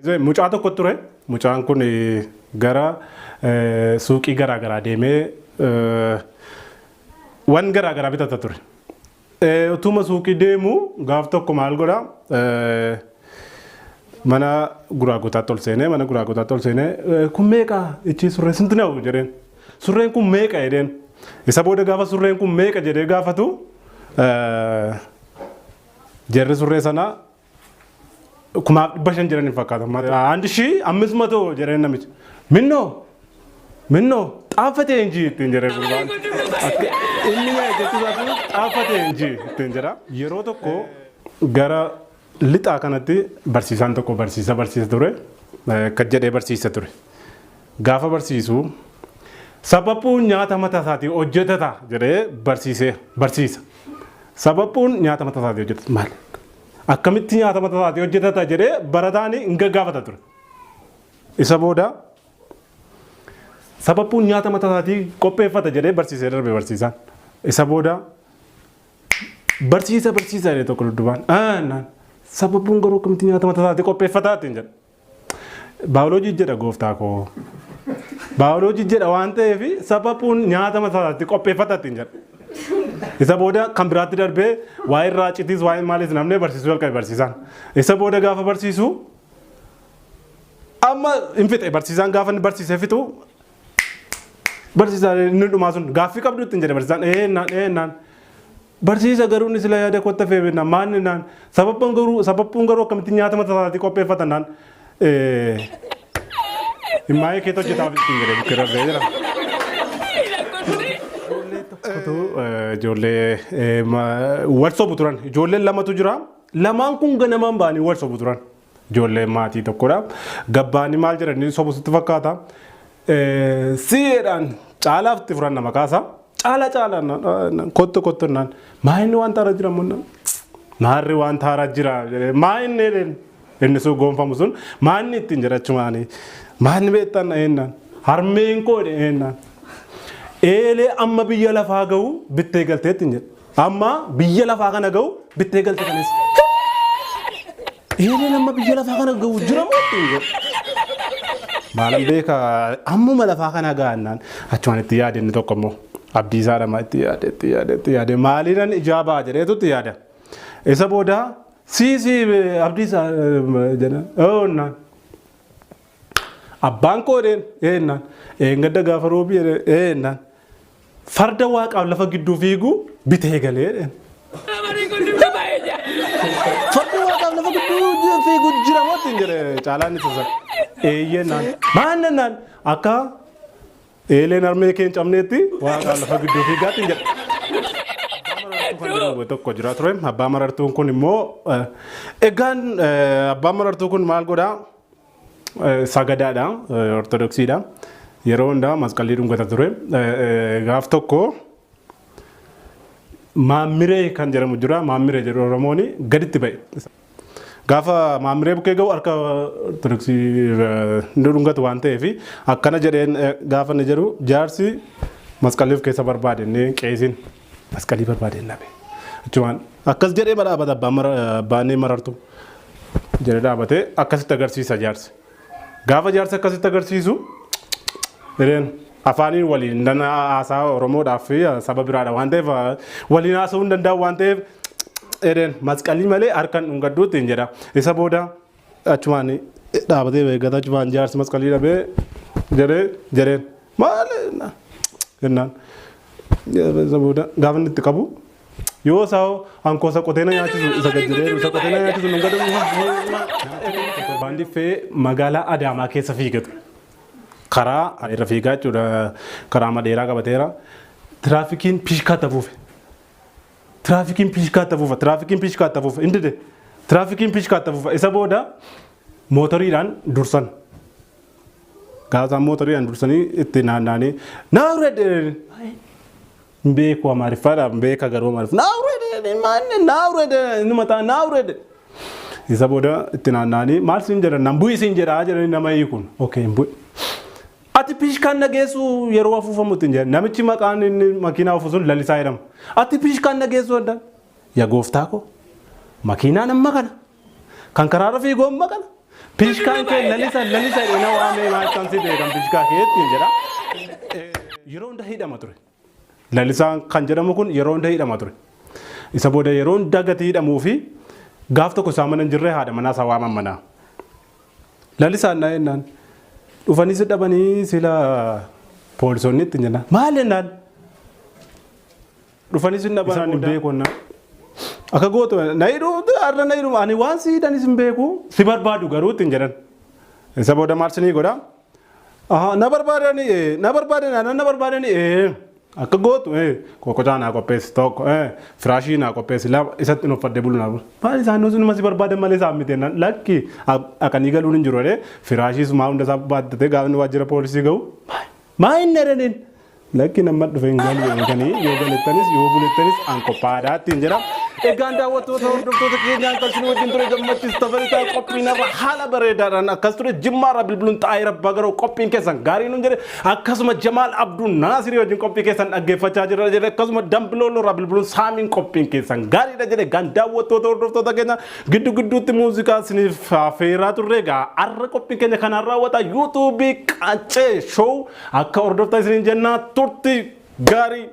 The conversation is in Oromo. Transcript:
Mucaa tokko ture. Mucaan kun gara suuqii garaa deemee waan garaa bitata ture. Utuma suuqii deemu gaaf tokko maal godha? Mana gurgurtaatti ol seenee kun meeqa ichi surreen sinti na'u jedheen. Surreen kun meeqa jedheen. Isa booda gaafa surreen kun meeqa jedhee gaafatu jarri surree sana kumaaf 500 jedhanii fakkaata. 1500 jedheen namichi. Minnoo xaafatee inji ittiin jedhee gurbaan. Inni jechuudha xaafatee inji ittiin jedha. Yeroo tokko gara lixaa kanatti barsiisaan tokko barsiisa ture. Akka jedhee barsiisa ture. Gaafa barsiisu sababuun nyaata mataa isaatii hojjetata jedhee barsiisa. Sababuun nyaata mataa isaatii hojjetata maali? Akkamitti nyaata mataa isaatii hojjetata jedhee barataan hin gaggaafata ture. Isa booda sababuun nyaata mataa isaatii qopheeffata jedhee barsiisee darbe barsiisaan. Isa booda barsiisa jedhee tokko dubbaan. Sababuun garuu akkamitti nyaata mataa isaatii qopheeffata ittiin jedha. Baayoloojii jedha gooftaa koo. Baayoloojii jedha waan ta'eef sababuun nyaata mataa isaatii qopheeffata ittiin jedha. Isa booda kan biraatti darbee waa'ee raacitis waa'ee maalis namni barsiisuu jalqabe barsiisaan. Isa booda gaafa barsiisu amma hin fixe barsiisaan gaafa inni barsiisee fixu barsiisaan inni dhumaa sun gaaffii qabdu ittiin jedhe barsiisaan eennaan. Barsiisa garuu ni sila yaada kotta feebinaan maanni naan sababbuun garuu akkamitti nyaata mataa isaatii qopheeffatan naan himmaa'ee keetti hojjetaaf ittiin jedhe bukkee darbee jira. Ijoollee wal sobu turan. Ijoolleen lamatu jira. Lamaan kun ganamaan ba'anii wal sobu turan. Ijoollee maatii tokkodha. Gabbaanii maal jedhanii sobu sitti fakkaata. Si'eedhaan caalaaf itti furan nama kaasa. Caalaan kottu naan maayinni waan taaraa jira munna. Maarri waan taaraa jira. Maayinni inni sun gonfamu sun maanni ittiin jedhachumaani. Maanni beektan eennaan. Harmeen koo eennaan. Eelee amma biyya lafaa ga'u bittee galteetti hin jedhu. Amma biyya lafaa kana ga'u bittee galte kanis. Eeleen amma biyya lafaa kana ga'u jira moo ittiin jedhu. Maalan beeka ammuma lafaa kana ga'annaan achumaan itti yaade inni tokko immoo abdii isaa dhama itti yaade maaliinan ijaabaa jedheetu itti yaada. Isa booda siisii abdii isaa jedhan oonnaan. Abbaan koo eennaan eengadda gaafa roobii eennaan. Farda waaqaaf lafa gidduu fiigu bitee galee. Farda waaqaaf lafa gidduu fiigu jira moo ittiin jedhe caalaan isa sana. Eeyyennaan maannannaan akka eeleen harmee kee hin cabneetti waaqaaf lafa gidduu fiigaatti hin jedhe. Tokko jira ture. Abbaa marartuun kun immoo egaan abbaan marartuu kun maal godhaa? Sagadaadha. Ortodoksiidha. Yeroo hundaa masqalii dhungata ture. Gaaf tokko maammiree kan jedhamu jira. Maammiree jedhu Oromooni gaditti ba'e. Gaafa maammiree bukkee ga'u harka ortodoksii dhungatu waan ta'eef akkana jedheen gaafa inni jedhu jaarsi masqalii of keessa barbaade inni qeesiin masqalii barbaade nabe. Achumaan akkas jedhee badhaabata abbaan marartu jedhee dhaabatee akkasitti agarsiisa jaarsi. Gaafa jaarsi akkasitti agarsiisu afaaniin waliin dana haasaa Oromoodhaaf fi saba biraadha waan ta'eef waliin haasa'uu hin danda'u waan ta'eef masqalii malee harkaan dhungadduutti hin jedha. Isa booda achumaan dhaabatee beekata achumaan jaarsi masqalii dhabee jedheen maali jennaan. Isa booda gaafa inni itti qabu yoo isaa hankoosa qoteena nyaachisu isa gajjiree isa qoteena nyaachisu dhungatu. Baandii fee magaalaa Adaamaa keessa fiigatu. Karaa irra fiigaa jechuudha. Karaa madeeraa qabateera. Tiraafikiin piishkaatti afuufe. Tiraafikiin piishkaatti afuufe. Indide. Tiraafikiin piishkaatti afuufe. Isa booda mootoriidhaan dursan. Gaazaan mootoriidhaan dursanii itti naanna'anii naawuree beeku amaariffaadhaan beeka garuu amaariffaa naawuree isa booda itti naanna'anii maal siin jedhan nan bu'ii siin jedhaa jedhanii nama hiikun. Okay hin bu'e. Ati piishkaan nageessu yeroo afuufamu ittiin jedhan namichi maqaan inni makiinaa ofu sun lalisaa jedhama. Ati piishkaan nageessu addaan yaa gooftaa koo makiinaan amma kana kan karaarra fiiguu amma kana Pishkaan kee lalisa ina waamee maal si beekan pishkaa keetti jedha. Yeroo hunda hidhama ture. Lalisaan kan jedhamu kun yeroo hunda hidhama ture. Isa booda yeroo hunda gati hidhamuu fi gaaf tokko isaa mana hin jirre haadha manaa isaa waaman manaa. Lalisaan naa jennaan dhufanii si dhabanii sila poolisoonni itti jennaan maal jennaan dhufanii si dhaban isaan hin beekonna. Akka gootu na hidhuu arra na hidhuu ani waan si hidhanis hin beeku si barbaadu garuu ittiin jedhan. Isa booda maal sinii godhaa? Na barbaadani akka gootu kokochaa naa qopheessi tokko firaashii naa qopheessi lama isatti hin uffadde bulu naa bulu. Maal isaan nuti nama si barbaadan malee isaan miti lakki akkanii galuun hin jiru firaashiis maa hunda isaa baattatee gaafa waajjira poolisii ga'u maa hin dheeraniin lakki nama dhufe hin galu eeganii yoo galettanis yoo bulettanis an qophaadhaa ittiin jedha. Egaan daawwattoota hordoftoota keenyaan kan isin wajjin ture gammachiis tafaritaa qophiin irra haala bareedaadhaan akkas ture jimmaarraa bilbiluun xaayii rabbaa garuu qophiin keessan gaarii nuun jedhe akkasuma Jamaal Abduu Naasirii wajjin qophii keessan dhaggeeffachaa jira jedhe akkasuma Dambiloolloorraa bilbiluun Saamiin qophiin keessan gaariidha jedhe egaan daawwattoota hordoftoota keenya giddu gidduutti muuziqaa isiniif affeeraa turre egaa har'a qophiin keenya kanaan raawwata yuutuubii Qancee Show akka hordoftaa isiniin jennaa turtii gaarii.